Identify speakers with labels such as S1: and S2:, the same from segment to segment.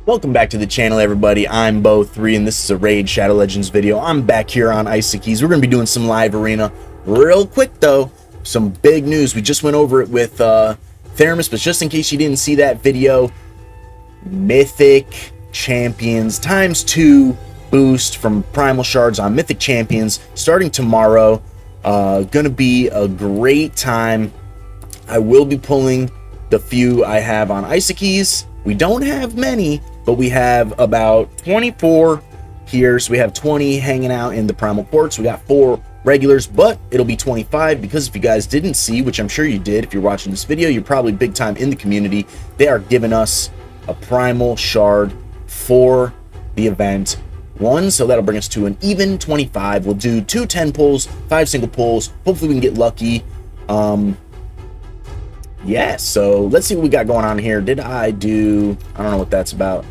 S1: Welcome back to the channel, everybody. I'm Bo3, and this is a Raid Shadow Legends video. I'm back here on Isokeis. We're going to be doing some live arena. Real quick, though, some big news. We just went over it with Theramis, but just in case you didn't see that video, Mythic Champions ×2 boost from Primal Shards on Mythic Champions starting tomorrow. Gonna be a great time. I will be pulling the few I have on Isokeis. We don't have many, but we have about 24 here, so we have 20 hanging out in the Primal Quartz. We got 4 regulars, but it'll be 25 because if you guys didn't see, which I'm sure you did, if you're watching this video, you're probably big time in the community. They are giving us a Primal Shard for the event. So that'll bring us to an even 25. We'll do 2 10 pulls, 5 single pulls. Hopefully we can get lucky. Yeah, so let's see what we got going on here. Did I do... I don't know what that's about.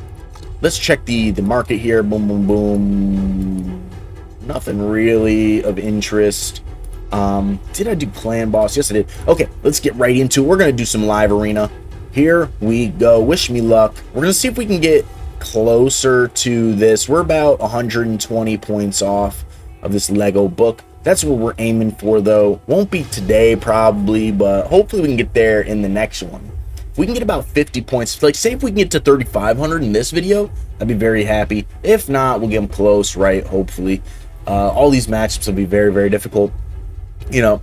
S1: Let's check the market here. Boom, boom, boom. Nothing really of interest. Did I do clan boss? Yes, I did. Okay, let's get right into it. We're going to do some live arena. Here we go. Wish me luck. We're going to see if we can get closer to this. We're about 120 points off of this Lego book. That's what we're aiming for, though. Won't be today, probably, but hopefully we can get there in the next one. If we can get about 50 points, like, say if we can get to 3,500 in this video, I'd be very happy. If not, we'll get them close, right? Hopefully. All these matchups will be very, very difficult, you know.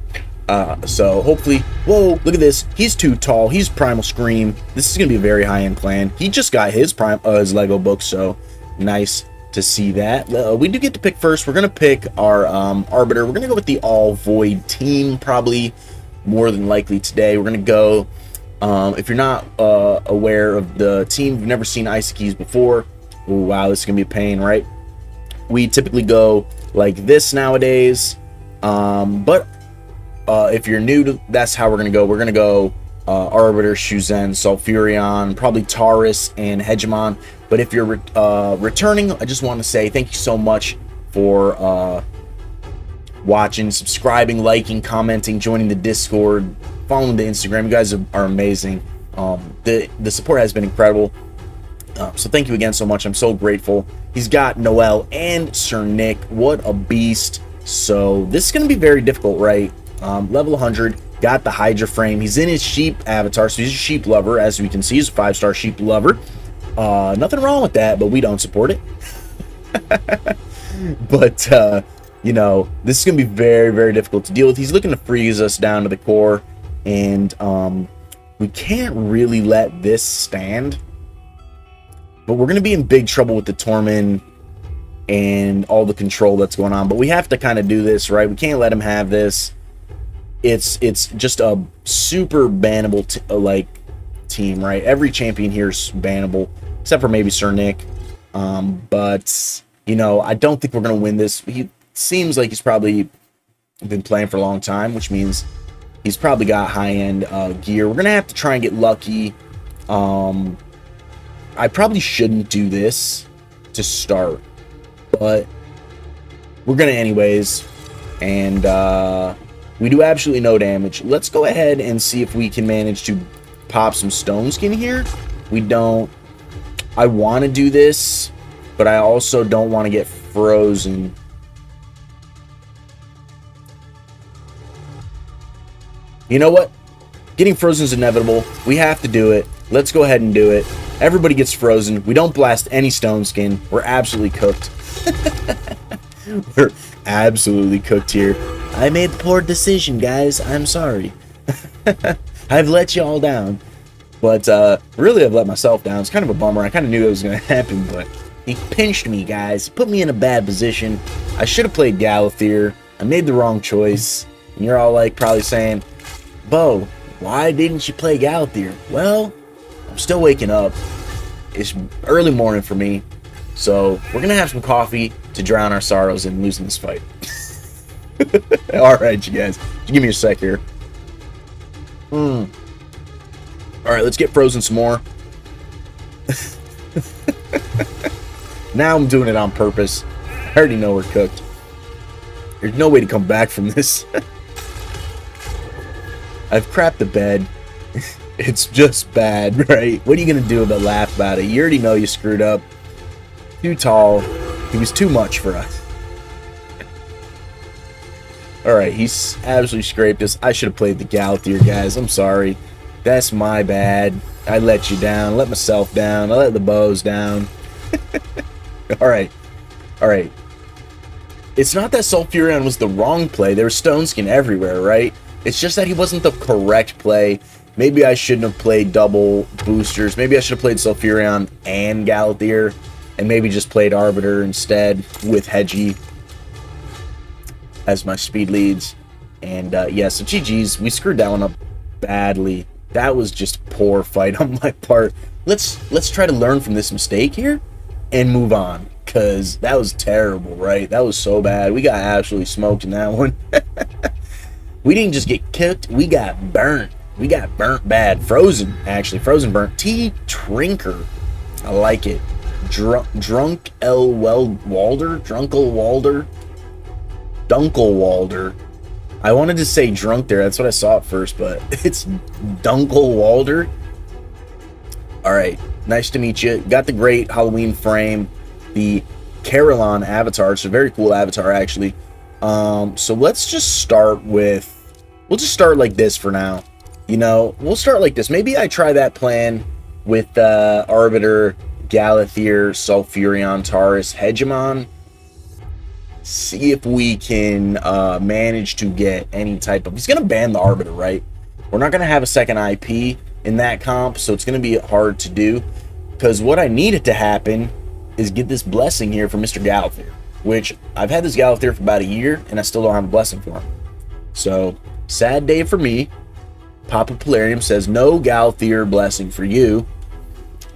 S1: So hopefully... Whoa, look at this. He's too tall. He's Primal Scream. This is going to be a very high-end clan. He just got his Lego book, so nice to see that. We do get to pick first. We're going to pick our Arbiter. We're going to go with the All Void team, probably more than likely today. We're going to go, if you're not aware of the team, you've never seen Isokeis before, ooh, wow, this is going to be a pain, right? We typically go like this nowadays, but if you're new to, that's how we're going to go. We're going to go Arbiter, Shuzen, Sulfurion, probably Taurus, and Hegemon. But if you're returning, I just want to say thank you so much for watching, subscribing, liking, commenting, joining the Discord, following the Instagram. You guys are amazing. The support has been incredible. So thank you again so much. I'm so grateful. He's got Noel and Sir Nick. What a beast. So this is going to be very difficult, right? Level 100. Got the Hydra frame. He's in his sheep avatar, so he's a sheep lover. As we can see, he's a 5-star sheep lover. Nothing wrong with that, but we don't support it. But, you know, this is going to be very, very difficult to deal with. He's looking to freeze us down to the core, and we can't really let this stand. But we're going to be in big trouble with the Torment and all the control that's going on. But we have to kind of do this, right? We can't let him have this. It's just a super bannable team, right? Every champion here is bannable except for maybe Sir Nick. But you know, I don't think we're gonna win this. He seems like he's probably been playing for a long time, which means he's probably got high-end gear. We're gonna have to try and get lucky. I probably shouldn't do this to start, but we're gonna anyways. And we do absolutely no damage. Let's go ahead and see if we can manage to pop some stone skin here. We don't... I want to do this, but I also don't want to get frozen. You know what? Getting frozen is inevitable. We have to do it. Let's go ahead and do it. Everybody gets frozen. We don't blast any stone skin. We're absolutely cooked. We're absolutely cooked here. I made a poor decision, guys. I'm sorry. I've let you all down. But really, I've let myself down. It's kind of a bummer. I kind of knew it was going to happen, but he pinched me, guys. Put me in a bad position. I should have played Galathier. I made the wrong choice. And you're all like probably saying, Bo, why didn't you play Galathier? Well, I'm still waking up. It's early morning for me. So we're going to have some coffee to drown our sorrows in losing this fight. Alright, you guys. Give me a sec here. Alright, let's get frozen some more. Now I'm doing it on purpose. I already know we're cooked. There's no way to come back from this. I've crapped the bed. It's just bad, right? What are you going to do but laugh about it? You already know you screwed up. Too tall. He was too much for us. Alright, he's absolutely scraped us. I should have played the Galthier, guys. I'm sorry. That's my bad. I let you down. Let myself down. I let the bows down. Alright. Alright. It's not that Sulfurion was the wrong play. There was Stone Skin everywhere, right? It's just that he wasn't the correct play. Maybe I shouldn't have played double boosters. Maybe I should have played Sulfurion and Galthier. And maybe just played Arbiter instead with Hedgie as my speed leads. And yeah, so GG's. We screwed that one up badly. That was just poor fight on my part. Let's try to learn from this mistake here and move on, because that was terrible, right? That was so bad. We got absolutely smoked in that one. We didn't just get kicked, we got burnt. We got burnt bad. Frozen, actually. Frozen burnt. T-Trinker. I like it. Drunk L. Walder? Drunkle Walder? Dunkle Walder. I wanted to say drunk there. That's what I saw at first, but it's Dunkle Walder. Alright. Nice to meet you. Got the great Halloween frame. The Carillon avatar. It's a very cool avatar, actually. So let's just start with... We'll just start like this for now. You know, we'll start like this. Maybe I try that plan with Arbiter, Galthier, Sulfurion, Taurus, Hegemon. See if we can manage to get any type of... He's going to ban the Arbiter, right? We're not going to have a second IP in that comp, so it's going to be hard to do. Because what I needed to happen is get this blessing here for Mr. Galthier, which I've had this Galthier for about a year, and I still don't have a blessing for him. So, sad day for me. Papa Plarium says, no Galthier blessing for you.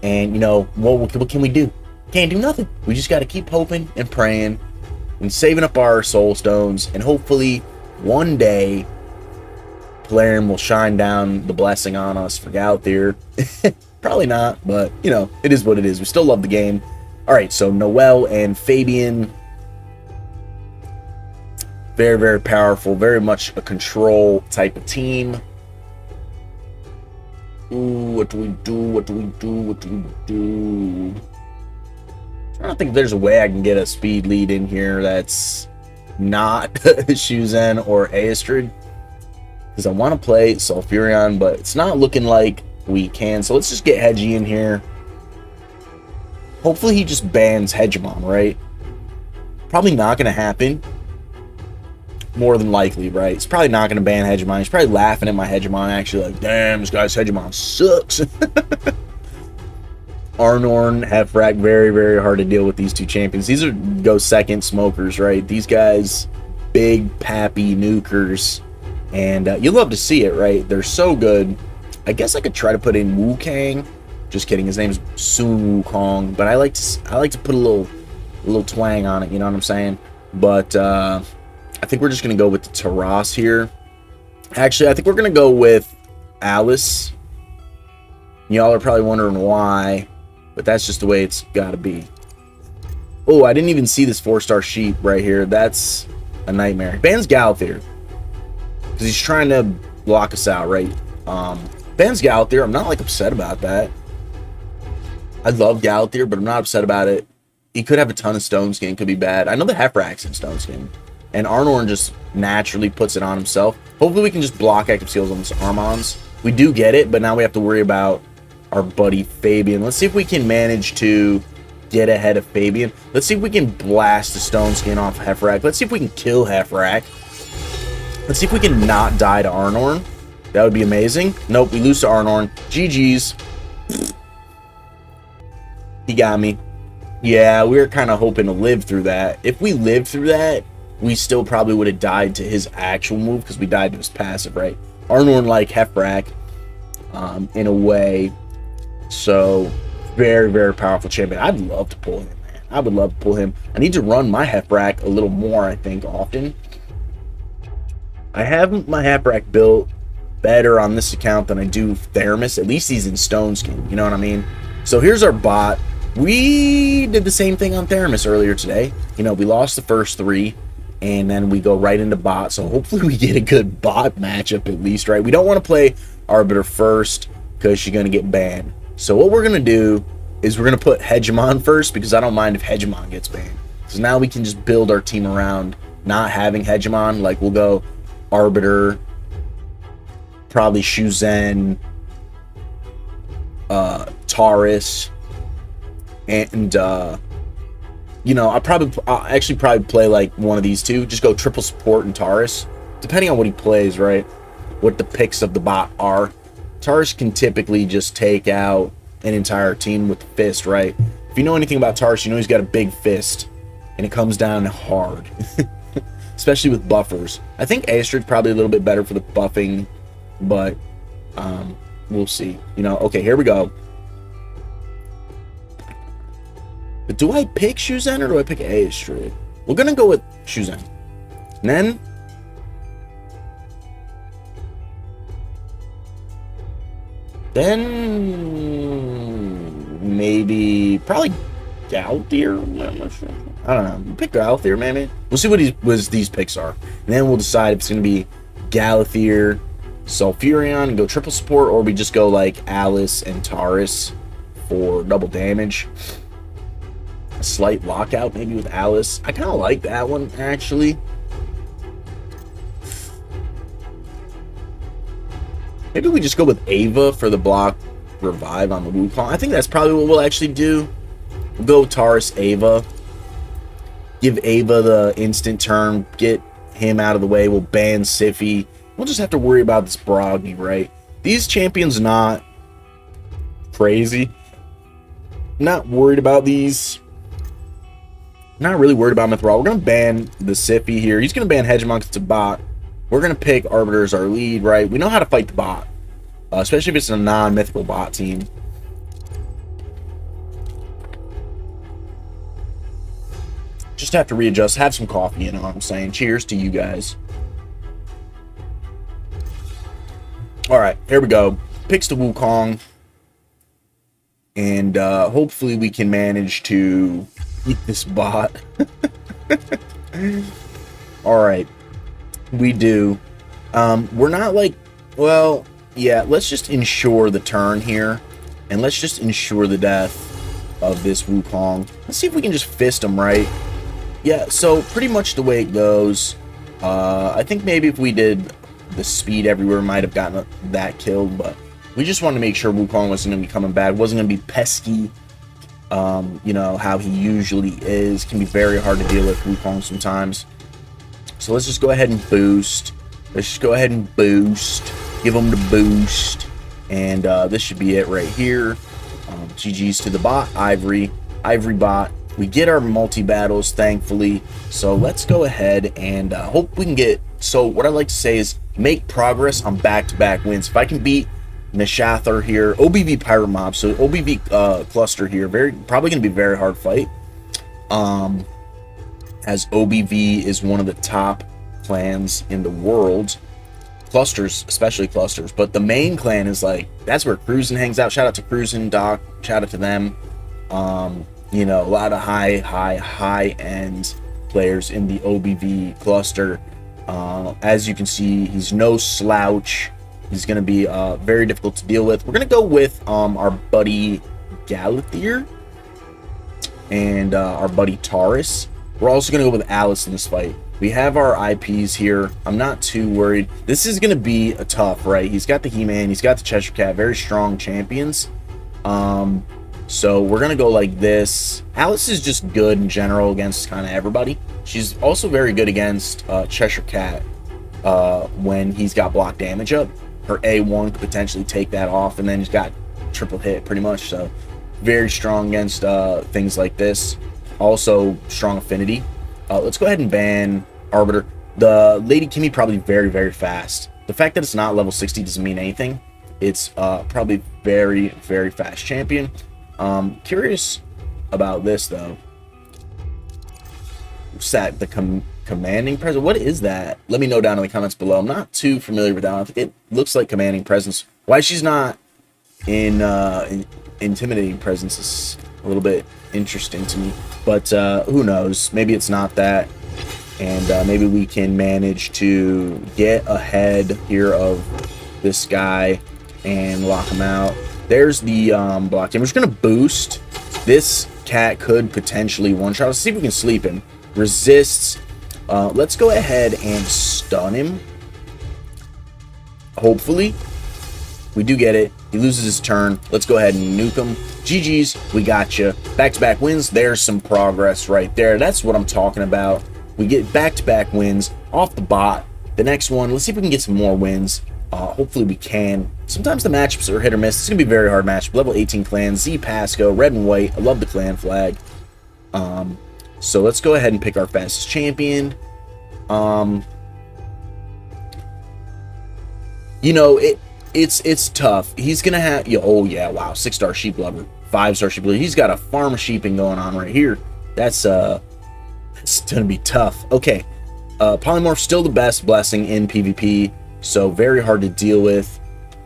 S1: And, you know, what can we do? Can't do nothing. We just got to keep hoping and praying and saving up our soul stones. And hopefully, one day, Plarium will shine down the blessing on us for Galthier. Probably not, but, you know, it is what it is. We still love the game. Alright, so Noel and Fabian. Very, very powerful. Very much a control type of team. Ooh, what do we do? What do we do? What do we do? I don't think there's a way I can get a speed lead in here that's not Shuzen or Aestrid. Because I want to play Sulfurion, but it's not looking like we can. So let's just get Hedgie in here. Hopefully he just bans Hegemon, right? Probably not going to happen. More than likely, right? It's probably not going to ban Hegemon. He's probably laughing at my Hegemon, actually, like, damn, this guy's Hegemon sucks. Arnorn, Hefrak, very, very hard to deal with these two champions. These are go second smokers, right? These guys, big, pappy nukers. And you love to see it, right? They're so good. I guess I could try to put in Wu Kang. Just kidding. His name's Sun Wukong. But I like to put a little twang on it. You know what I'm saying? But I think we're just gonna go with the Taras here. Actually, I think we're gonna go with Alice. Y'all are probably wondering why, but that's just the way it's gotta be. Oh, I didn't even see this 4-star sheep right here. That's a nightmare. Bans Galthier because he's trying to block us out, right? Bans Galthier. I'm not like upset about that. I love Galthier, but I'm not upset about it. He could have a ton of Stone Skin. Could be bad. I know the Hefrak's in Stone Skin. And Arnorn just naturally puts it on himself. Hopefully we can just block active seals on this Armons. We do get it, but now we have to worry about our buddy Fabian. Let's see if we can manage to get ahead of Fabian. Let's see if we can blast the Stone Skin off Hefrak. Let's see if we can kill Hefrak. Let's see if we can not die to Arnorn. That would be amazing. Nope, we lose to Arnorn. GG's. He got me. Yeah, we were kind of hoping to live through that. If we lived through that, we still probably would have died to his actual move because we died to his passive, right? Arnorn like Hefrak in a way. So, very, very powerful champion. I'd love to pull him, man. I would love to pull him. I need to run my Hefrak a little more, I think, often. I have my Hefrak built better on this account than I do Theramis. At least he's in Stone Skin, you know what I mean? So, here's our bot. We did the same thing on Theramis earlier today. You know, we lost the first 3. And then we go right into bot. So hopefully we get a good bot matchup at least, right? We don't want to play Arbiter first. because she's going to get banned. So what we're going to do is we're going to put Hegemon first, because I don't mind if Hegemon gets banned. So now we can just build our team around not having Hegemon. Like, we'll go Arbiter, probably Shuzen, Taurus, and you know, I'll actually probably play like one of these two. Just go triple support and Taurus, depending on what he plays, right? What the picks of the bot are. Taurus can typically just take out an entire team with the fist, right? If you know anything about Taurus, you know he's got a big fist, and it comes down hard, especially with buffers. I think Aster's probably a little bit better for the buffing, but we'll see. You know, okay, here we go. But do I pick Shuzen or do I pick Astrid? We're gonna go with Shuzen. And then maybe probably Galthier. I don't know. Pick Galthier, maybe. We'll see what these picks are, and then we'll decide if it's gonna be Galthier, Sulfurion, and go triple support, or we just go like Alice and Taurus for double damage. A slight lockout maybe with Alice. I kind of like that one, actually. Maybe we just go with Ava for the block revive on the Wukong. I think that's probably what we'll actually do. We'll go Taurus, Ava. Give Ava the instant turn. Get him out of the way. We'll ban Sify. We'll just have to worry about this Broggy, right? These champions not crazy. Not worried about these. Not really worried about Mithril. We're going to ban the Sify here. He's going to ban Hegemon because it's a bot. We're going to pick Arbiter as our lead, right? We know how to fight the bot, especially if it's a non-mythical bot team. Just have to readjust. Have some coffee, you know what I'm saying? Cheers to you guys. All right, here we go. Picks the Wukong. And hopefully we can manage to eat this bot. All right. We do. We're not like, well, yeah, let's just ensure the turn here. And let's just ensure the death of this Wukong. Let's see if we can just fist him, right? Yeah, so pretty much the way it goes. I think maybe if we did the speed everywhere, might have gotten that killed, but we just wanted to make sure Wukong wasn't going to be coming back. Wasn't going to be pesky. You know, how he usually is. Can be very hard to deal with Wukong sometimes. So let's just go ahead and boost. Let's just go ahead and boost. Give him the boost. And this should be it right here. GG's to the bot, Ivory bot. We get our multi-battles, thankfully. So let's go ahead and hope we can get... So what I like to say is make progress on back-to-back wins. If I can beat Nishathar here, OBV Pirate Mob, so OBV cluster here, probably going to be a very hard fight. As OBV is one of the top clans in the world. Clusters, especially clusters. But the main clan is like, that's where Cruisin' hangs out. Shout out to Cruisin', Doc. Shout out to them. You know, a lot of high-end players in the OBV cluster. As you can see, he's no slouch. He's going to be very difficult to deal with. We're going to go with our buddy Galthier and our buddy Taurus. We're also going to go with Alice in this fight. We have our IPs here. I'm not too worried. This is going to be a tough, right? He's got the He-Man. He's got the Cheshire Cat. Very strong champions. So we're going to go like this. Alice is just good in general against kind of everybody. She's also very good against Cheshire Cat when he's got block damage up. Her A1 could potentially take that off, and then he's got triple hit pretty much. So very strong against things like this. Also strong affinity. Let's go ahead and ban Arbiter. The Lady Kimmy probably very, very fast. The fact that it's not level 60 doesn't mean anything. It's probably very, very fast champion. Curious about this though. Set the commanding presence. What is that? Let me know down in the comments below. I'm not too familiar with that. I think it looks like commanding presence. Why she's not in intimidating presence is a little bit interesting to me. But who knows? Maybe it's not that. And maybe we can manage to get ahead here of this guy and lock him out. There's the block team. We're just going to boost. This cat could potentially one-shot. Let's see if we can sleep him. Resists. Let's go ahead and stun him. Hopefully. We do get it. He loses his turn. Let's go ahead and nuke him. GG's. We got you. Back-to-back wins. There's some progress right there. That's what I'm talking about. We get back-to-back wins off the bot. The next one, let's see if we can get some more wins. Hopefully we can. Sometimes the matchups are hit or miss. It's going to be a very hard match. Level 18 clan, Z Pasco, red and white. I love the clan flag. So let's go ahead and pick our fastest champion. You know, it's tough. He's going to have... oh, yeah, wow. 6-star sheep lover. 5-star sheep lover. He's got a farm of sheeping going on right here. It's going to be tough. Okay. Polymorph still the best blessing in PvP. So very hard to deal with.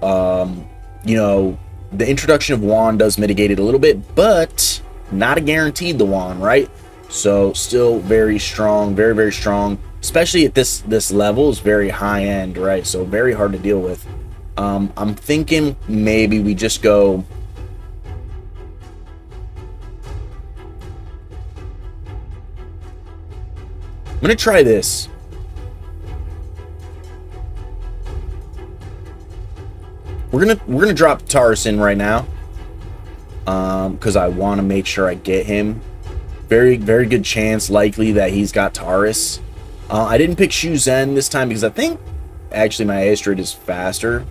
S1: You know, the introduction of wand does mitigate it a little bit, but not a guaranteed the wand, right? So still very strong, very, very strong, especially at this level is very high end, right? So very hard to deal with. I'm thinking maybe we just go... I'm going to try this. We're gonna drop Taurus in right now, because I want to make sure I get him. Very, very good chance, likely, that he's got Taurus. I didn't pick Shu Zhen this time because I think actually my Astrate is faster.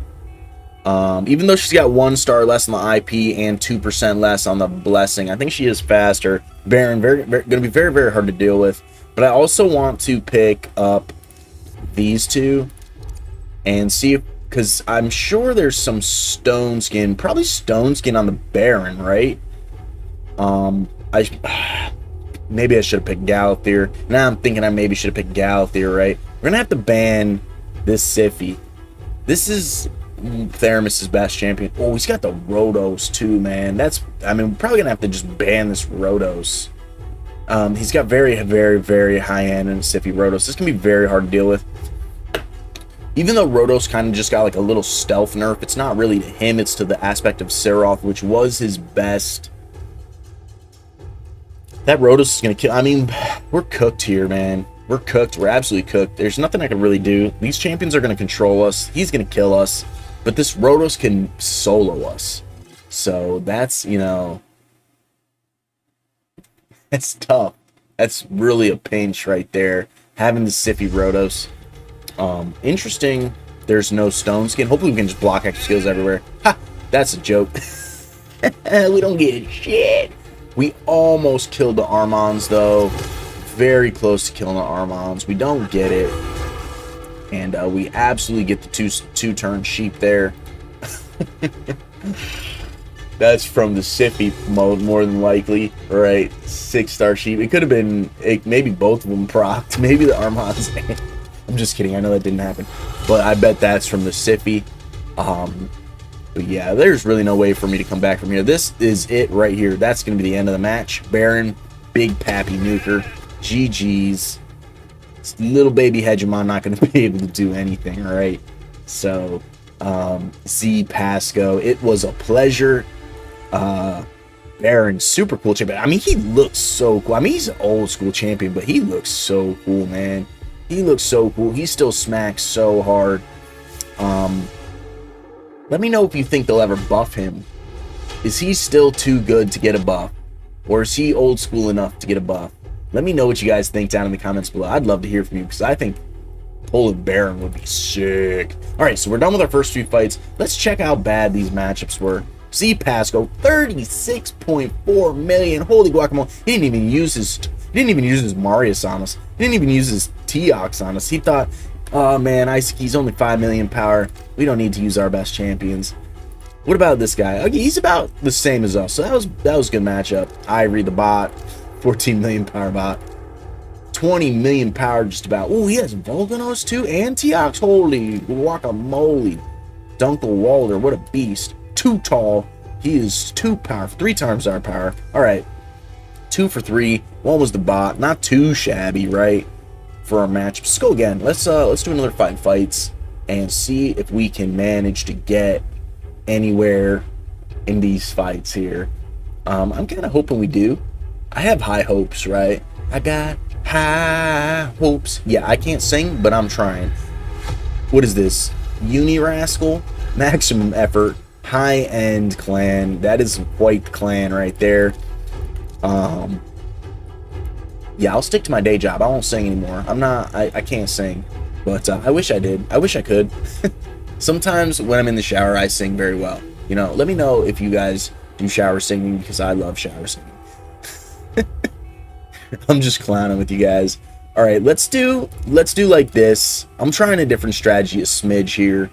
S1: Even though she's got 1 star less on the IP and 2% less on the blessing, I think she is faster. Baron, gonna be very, very hard to deal with. But I also want to pick up these two and see if, because I'm sure there's some stone skin, probably stone skin on the Baron, right? Maybe I should have picked Galathyr. Now I'm thinking I maybe should have picked Galathyr, right? We're gonna have to ban this Siphi. This is Theramis' best champion. Oh, he's got the Rotos too, man. I mean, we're probably gonna have to just ban this Rotos. He's got very, very, very high end and Siphi Rotos. This can be very hard to deal with. Even though Rotos kind of just got like a little stealth nerf, it's not really to him, it's to the aspect of Seroth, which was his best. That Rotos is going to kill. I mean, we're cooked here, man. We're cooked. We're absolutely cooked. There's nothing I can really do. These champions are going to control us. He's going to kill us. But this Rotos can solo us. So that's, you know, that's tough. That's really a pinch right there. Having the Siphi Rotos. Interesting. There's no stone skin. Hopefully we can just block extra skills everywhere. Ha! That's a joke. We don't get shit. We almost killed the Armons, though. Very close to killing the Armons. We don't get it. And we absolutely get the two-turn sheep there. That's from the Siphi mode, more than likely. Right? 6-star sheep. It could have been maybe both of them procced. Maybe the Armons. I'm just kidding. I know that didn't happen. But I bet that's from the Siphi. But yeah, there's really no way for me to come back from here. This is it right here. That's going to be the end of the match. Baron, big pappy nuker. GG's. Little baby Hegemon not going to be able to do anything, right? So, Z Pasco, it was a pleasure. Baron, super cool champion. I mean, he looks so cool. I mean, he's an old school champion, but he looks so cool, man. He looks so cool. He still smacks so hard. Let me know if you think they'll ever buff him. Is he still too good to get a buff? Or is he old school enough to get a buff? Let me know what you guys think down in the comments below. I'd love to hear from you because I think pulling Baron would be sick. Alright, so we're done with our first 2 fights. Let's check how bad these matchups were. Z Pasco, 36.4 million. Holy guacamole. He didn't even use his Marius on us. He didn't even use his Teox on us. He thought, oh man, Isokeis only 5 million power. We don't need to use our best champions. What about this guy? Okay, he's about the same as us. So that was a good matchup. Ivory the bot, 14 million power bot. 20 million power just about. Oh, he has Volganos too and Teox. Holy guacamole. Dunkel Walder, what a beast. Too tall. He is 2 power, 3 times our power. Alright. 2 for 3. 1 was the bot. Not too shabby, right? For our match. Let's go again. Let's do another fights and see if we can manage to get anywhere in these fights here. I'm kind of hoping we do. I have high hopes, right? I got high hopes. Yeah, I can't sing, but I'm trying. What is this? Rascal? Maximum effort. High-end clan. That is quite the clan right there. Yeah, I'll stick to my day job. I won't sing anymore. I can't sing. But I wish I did. I wish I could. Sometimes when I'm in the shower, I sing very well. You know, let me know if you guys do shower singing, because I love shower singing. I'm just clowning with you guys. All right, let's do like this. I'm trying a different strategy, a smidge here.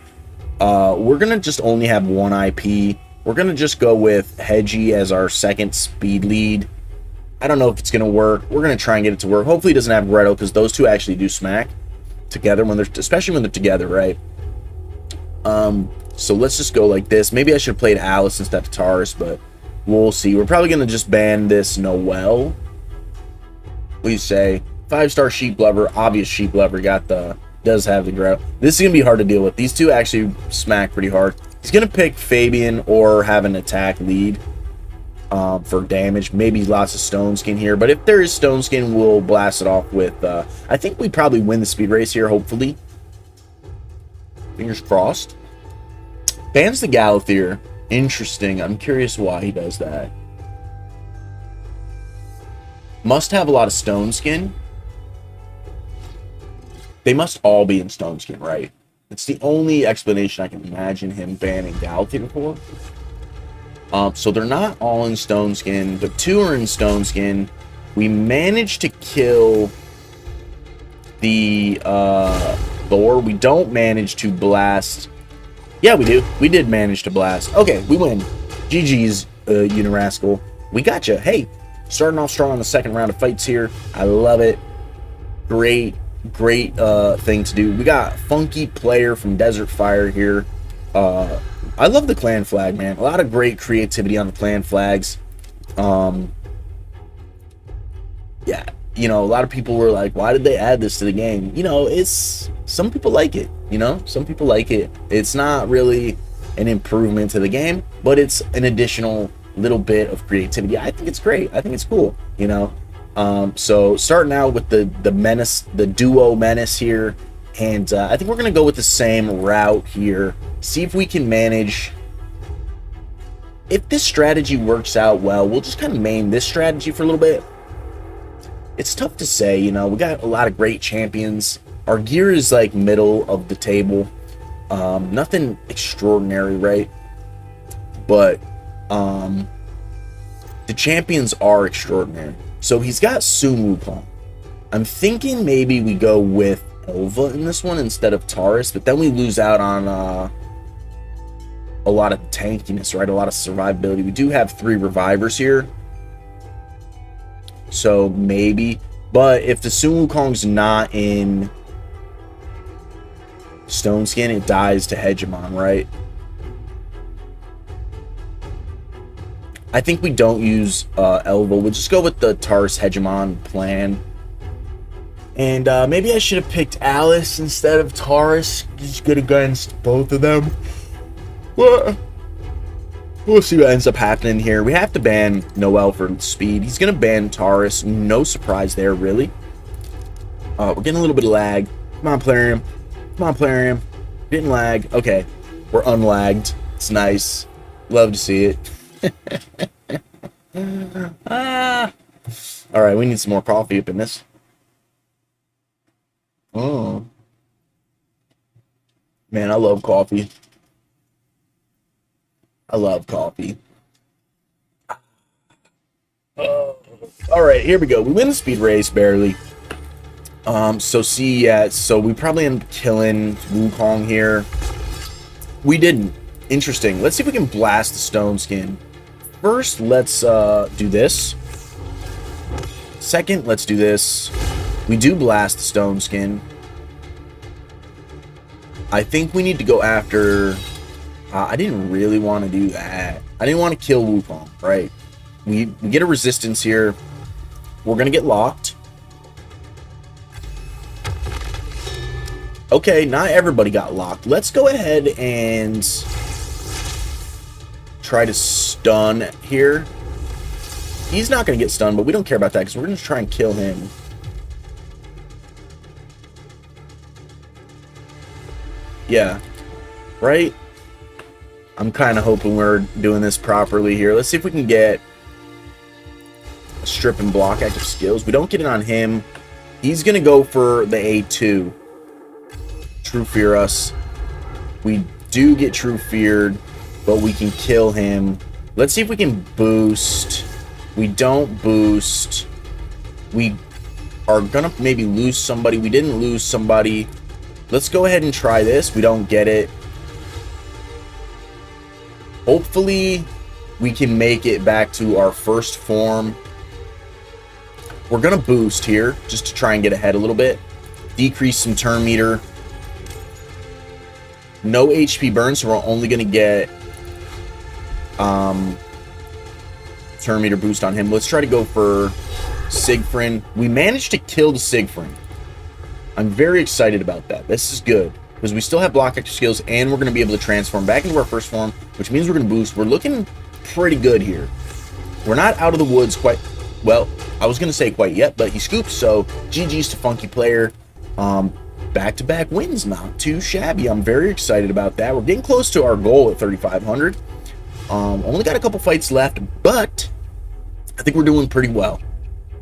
S1: We're gonna just only have one IP. We're gonna just go with Hedgie as our second speed lead. I don't know if it's gonna work. We're gonna try and get it to work. Hopefully it doesn't have Gretel, because those two actually do smack together when they're, especially when they're together, right? So let's just go like this. Maybe I should have played Alice instead of Taurus, but we'll see. We're probably gonna just ban this Noelle. What do you say? 5-star Sheep Lover, obvious Sheep Lover, does have the Gretel. This is gonna be hard to deal with. These two actually smack pretty hard. He's gonna pick Fabian or have an attack lead for damage. Maybe lots of Stone Skin here, but if there is Stone Skin, we'll blast it off with. I think we probably win the speed race here. Hopefully, fingers crossed. Bans the Galathier. Interesting. I'm curious why he does that. Must have a lot of Stone Skin. They must all be in Stone Skin, right? It's the only explanation I can imagine him banning Galathier for. So they're not all in Stone Skin, but 2 are in Stone Skin. We managed to kill the Thor. We don't manage to blast. Yeah, we do. We did manage to blast. Okay, we win. GG's, Unirascal. We gotcha. Hey, starting off strong on the second round of fights here. I love it. Great thing to do. We got Funky Player from Desert Fire here. I love the clan flag, man. A lot of great creativity on the clan flags. Yeah, you know, a lot of people were like, why did they add this to the game? You know, it's, some people like it, you know, some people like it. It's not really an improvement to the game, but it's an additional little bit of creativity. I think it's great. I think it's cool, you know. So starting out with the menace, the duo menace here, and I think we're gonna go with the same route here. See if we can manage. If this strategy works out well, we'll just kind of main this strategy for a little bit. It's tough to say, you know. We got a lot of great champions. Our gear is like middle of the table. Nothing extraordinary, right? But the champions are extraordinary. So he's got Sun Wukong. I'm thinking maybe we go with Elva in this one instead of Taurus, but then we lose out on a lot of tankiness, right? A lot of survivability. We do have 3 revivers here, so maybe. But if the Sun Wukong's not in Stone Skin, it dies to Hegemon, right? I think we don't use Elva. We'll just go with the Taurus Hegemon plan. And maybe I should have picked Alice instead of Taurus. Just good against both of them. Well, we'll see what ends up happening here. We have to ban Noelle for speed. He's going to ban Taurus. No surprise there, really. We're getting a little bit of lag. Come on, Plarium. Come on, Plarium. Getting lag. Okay. We're unlagged. It's nice. Love to see it. All right, we need some more coffee up in this. Oh, man, I love coffee. I love coffee. All right, here we go. We win the speed race barely. So see, yeah, so we probably end up killing Wukong here. We didn't. Interesting. Let's see if we can blast the Stone Skin. First, let's do this. Second, let's do this. We do blast the Stone Skin. I think we need to go after... I didn't really want to do that. I didn't want to kill Wukong, right? We get a resistance here. We're going to get locked. Okay, not everybody got locked. Let's go ahead and try to stun here. He's not going to get stunned, but we don't care about that because we're going to try and kill him. Yeah. Right? I'm kind of hoping we're doing this properly here. Let's see if we can get a strip and block active skills. We don't get it on him. He's going to go for the A2. True Fear us. We do get True Feared, but we can kill him. Let's see if we can boost. We don't boost. We are going to maybe lose somebody. We didn't lose somebody. Let's go ahead and try this. We don't get it. Hopefully, we can make it back to our first form. We're going to boost here just to try and get ahead a little bit. Decrease some turn meter. No HP burn, so we're only going to get turn meter boost on him. Let's try to go for Siegfried. We managed to kill the Siegfried. I'm very excited about that. This is good because we still have block active skills and we're going to be able to transform back into our first form, which means we're going to boost. We're looking pretty good here. We're not out of the woods quite. Well, I was going to say quite yet, but he scoops, so GG's to Funky Player. Back-to-back wins, not too shabby. I'm very excited about that. We're getting close to our goal at 3,500. Only got a couple fights left, but I think we're doing pretty well.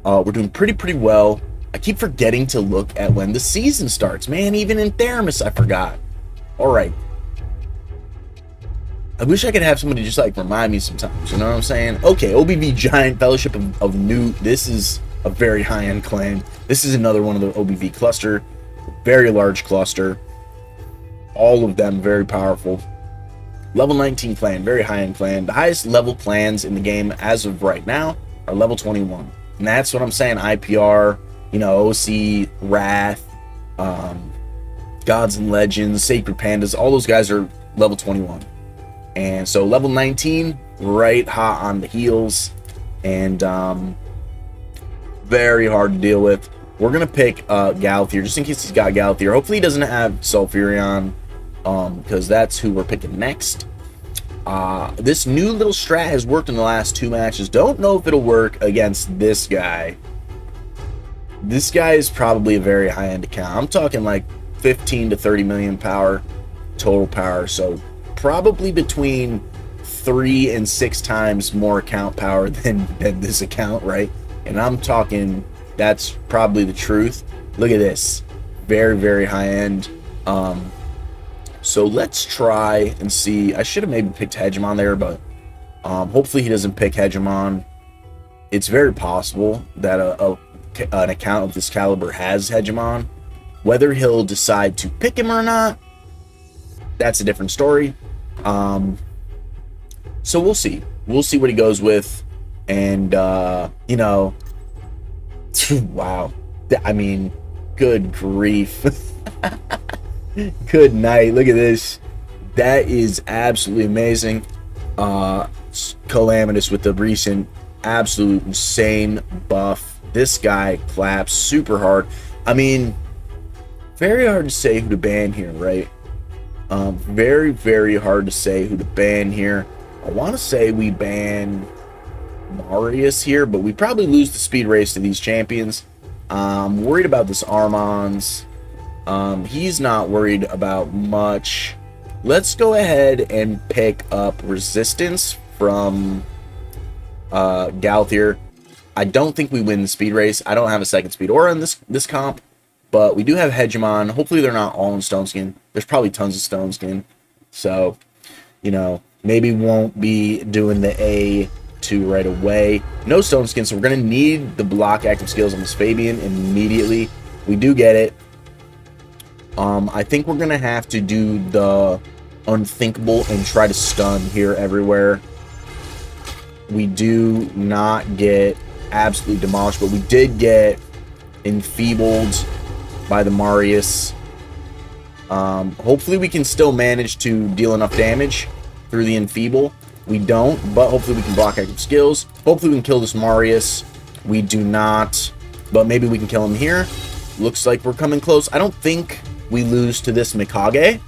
S1: We're doing pretty well. I keep forgetting to look at when the season starts. Man, even in Theramis, I forgot. All right. I wish I could have somebody just like remind me sometimes. You know what I'm saying? Okay, OBV Giant Fellowship of Newt. This is a very high-end clan. This is another one of the OBV cluster. Very large cluster. All of them very powerful. Level 19 clan, very high-end clan. The highest level clans in the game as of right now are level 21. And that's what I'm saying. IPR, you know, OC, Wrath, Gods and Legends, Sacred Pandas, all those guys are level 21. And so level 19, right hot on the heels, and very hard to deal with. We're going to pick Galthier, just in case he's got Galthier. Hopefully he doesn't have Sulfurion, because that's who we're picking next. This new little strat has worked in the last 2 matches. Don't know if it'll work against this guy. This guy is probably a very high-end account. I'm talking like 15 to 30 million power, total power. So probably between 3 and 6 times more account power than this account, right? And I'm talking, that's probably the truth. Look at this. Very, very high-end. So let's try and see. I should have maybe picked Hegemon there, but hopefully he doesn't pick Hegemon. It's very possible that an account of this caliber has Hegemon. Whether he'll decide to pick him or not, that's a different story. So we'll see. We'll see what he goes with. And, you know, wow. I mean, good grief. Good night. Look at this. That is absolutely amazing. Calamitous with the recent absolute insane buff. This guy claps super hard. I mean, very hard to say who to ban here, right? Very, very hard to say who to ban here. I want to say we ban Marius here, but we probably lose the speed race to these champions. I'm worried about this Armons. He's not worried about much. Let's go ahead and pick up Resistance from Galthier. I don't think we win the speed race. I don't have a second speed aura in this comp, but we do have Hegemon. Hopefully they're not all in Stone Skin. There's probably tons of Stone Skin. So, you know, maybe won't be doing the A2 right away. No Stone Skin, so we're going to need the block active skills on this Fabian immediately. We do get it. I think we're going to have to do the unthinkable and try to stun here everywhere. We do not get absolutely demolished, but we did get enfeebled by the Marius. Hopefully we can still manage to deal enough damage through the enfeeble. We don't, but hopefully we can block active skills. Hopefully we can kill this Marius. We do not, but maybe we can kill him here. Looks like we're coming close. I don't think we lose to this Mikage.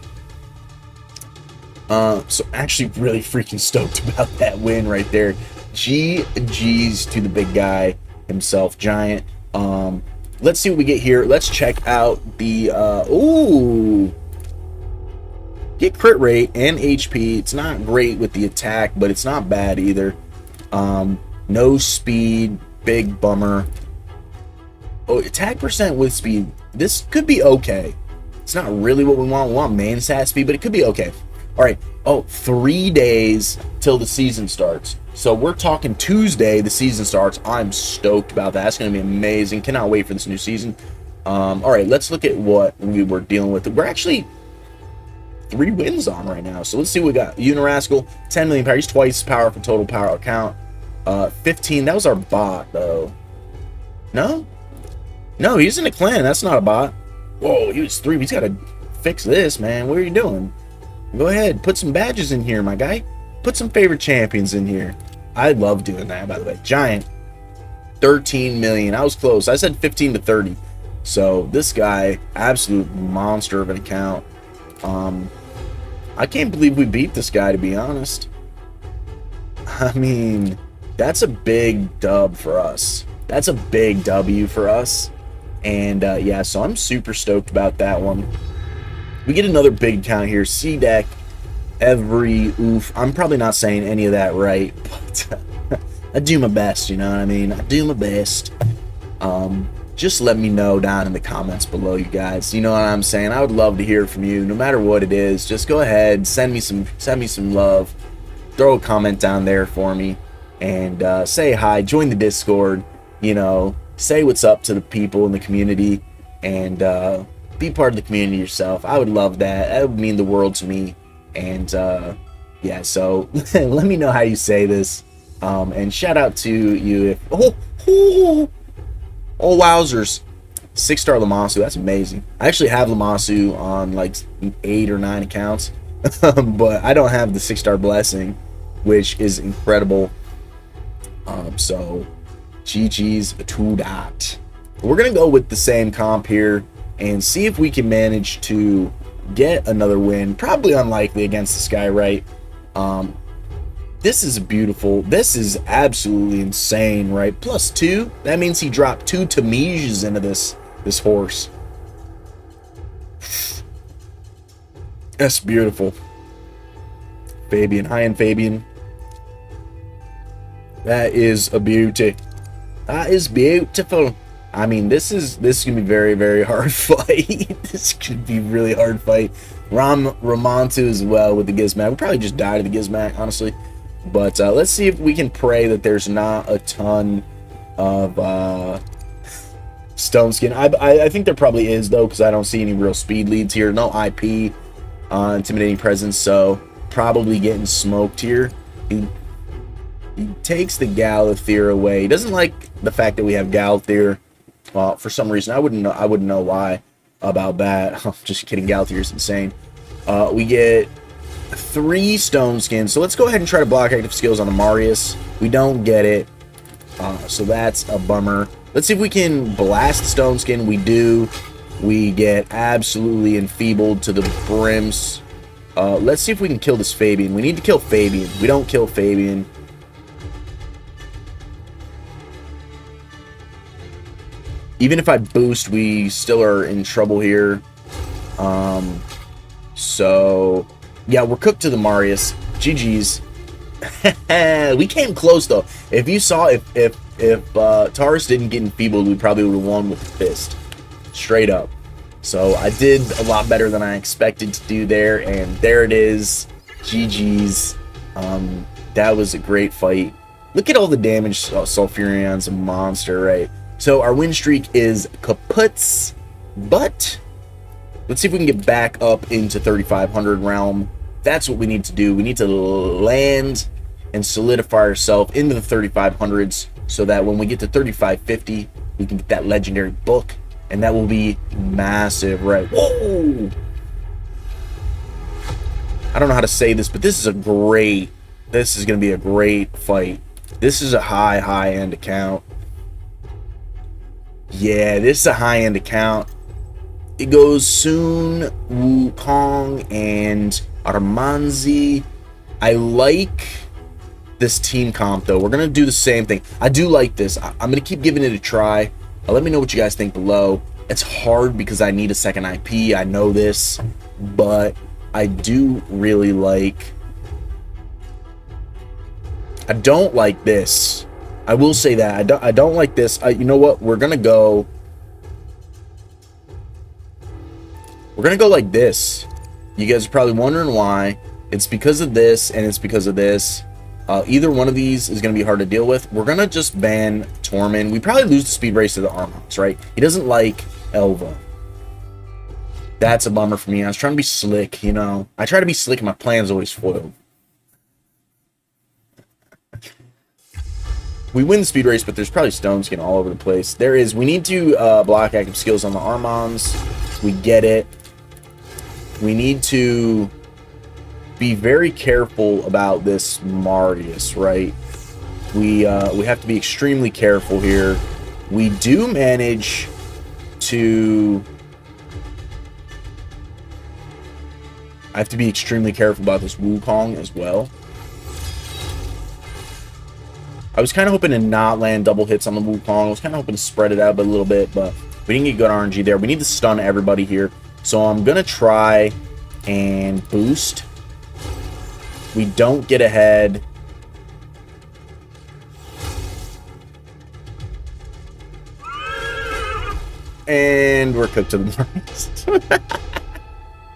S1: So actually really freaking stoked about that win right there. GG's to the big guy himself, Giant. Let's see what we get here. Let's check out the ooh. Get crit rate and HP. It's not great with the attack, but it's not bad either. No speed, big bummer. Oh, attack percent with speed. This could be okay. It's not really what we want. We want main stat speed, but it could be okay. All right. Oh, 3 days till the season starts. So we're talking Tuesday, the season starts. I'm stoked about that. That's going to be amazing. Cannot wait for this new season. All right, let's look at what we were dealing with. We're actually 3 wins on right now. So let's see what we got. Unirascal, 10 million power. He's twice power for total power count. 15. That was our bot, though. No? No, he's in a clan. That's not a bot. Whoa, he was 3. He's got to fix this, man. What are you doing? Go ahead. Put some badges in here, my guy. Put some favorite champions in here. I love doing that, by the way. Giant, 13 million. I was close. I said 15 to 30. So this guy, absolute monster of an account. I can't believe we beat this guy, to be honest. I mean, that's a big dub for us. That's a big W for us. And yeah, so I'm super stoked about that one. We get another big account here. C-Deck, every oof. I'm probably not saying any of that right, but I do my best, you know what I mean? I do my best. Just let me know down in the comments below, you guys. You know what I'm saying? I would love to hear from you, no matter what it is. Just go ahead, send me some love. Throw a comment down there for me, and say hi. Join the Discord. You know, say what's up to the people in the community, and be part of the community yourself. I would love that. That would mean the world to me. And yeah, so let me know how you say this. And shout out to you if oh wowzers, 6-star Lamasu. That's amazing. I actually have Lamasu on like 8 or 9 accounts, but I don't have the 6-star blessing, which is incredible. So GG's to that. We're gonna go with the same comp here and see if we can manage to get another win. Probably unlikely against this guy, right? This is beautiful. This is absolutely insane, right? +2. That means he dropped 2 Tamiges into this horse. That's beautiful. Fabian, high-end Fabian. That is a beauty. That is beautiful. I mean, this is gonna be very, very hard fight. This could be really hard fight. Ramontu as well with the Gizmac. We probably just died of the Gizmac, honestly. But let's see if we can pray that there's not a ton of Stone Skin. I think there probably is, though, because I don't see any real speed leads here. No IP, intimidating presence, so probably getting smoked here. He takes the Galathyr away. He doesn't like the fact that we have Galathyr. For some reason, I wouldn't know why about that. Just kidding. Galathyr is insane. We get 3 Stone Skins, so let's go ahead and try to block active skills on the Marius. We don't get it, so that's a bummer. Let's see if we can blast the Stone Skin. We do. We get absolutely enfeebled to the brims. Let's see if we can kill this Fabian. We need to kill Fabian. We don't kill Fabian. Even if I boost, we still are in trouble here. So yeah, we're cooked to the Marius. GG's. We came close though. If you saw, if Taurus didn't get enfeebled, we probably would have won with the fist. Straight up. So I did a lot better than I expected to do there, and there it is. GG's. That was a great fight. Look at all the damage. Sulfurion's a monster, right? So our win streak is kaputs, but let's see if we can get back up into 3,500 realm. That's what we need to do. We need to land and solidify ourselves into the 3,500s so that when we get to 3,550, we can get that legendary book, and that will be massive, right? Whoa! I don't know how to say this, but this is going to be a great fight. This is a high-end account. Yeah, this is a high-end account. It goes Sun, Wukong, and Armanzi. I like this team comp, though. We're going to do the same thing. I do like this. I'm going to keep giving it a try. Let me know what you guys think below. It's hard because I need a second IP. I know this, but I do really like... I don't like this. I will say that. I don't like this. You know what? We're going to go... We're going to go like this. You guys are probably wondering why. It's because of this, and it's because of this. Either one of these is going to be hard to deal with. We're going to just ban Tormund. We probably lose the speed race to the Armons, right? He doesn't like Elva. That's a bummer for me. I was trying to be slick, you know. I try to be slick, and my plan's always foiled. We win the speed race, but there's probably stones getting all over the place. There is. We need to block active skills on the Armons. We get it. We need to be very careful about this Marius, right? We have to be extremely careful here. We do manage to... I have to be extremely careful about this Wukong as well. I was kind of hoping to not land double hits on the Wukong. I was kind of hoping to spread it out a little bit, but we didn't get good RNG there. We need to stun everybody here. So I'm going to try and boost. We don't get ahead. And we're cooked to the marks.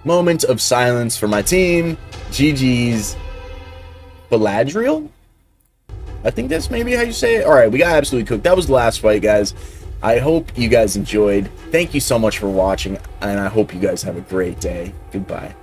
S1: Moment of silence for my team. GG's. Galadriel? I think that's maybe how you say it. Alright, we got absolutely cooked. That was the last fight, guys. I hope you guys enjoyed. Thank you so much for watching, and I hope you guys have a great day. Goodbye.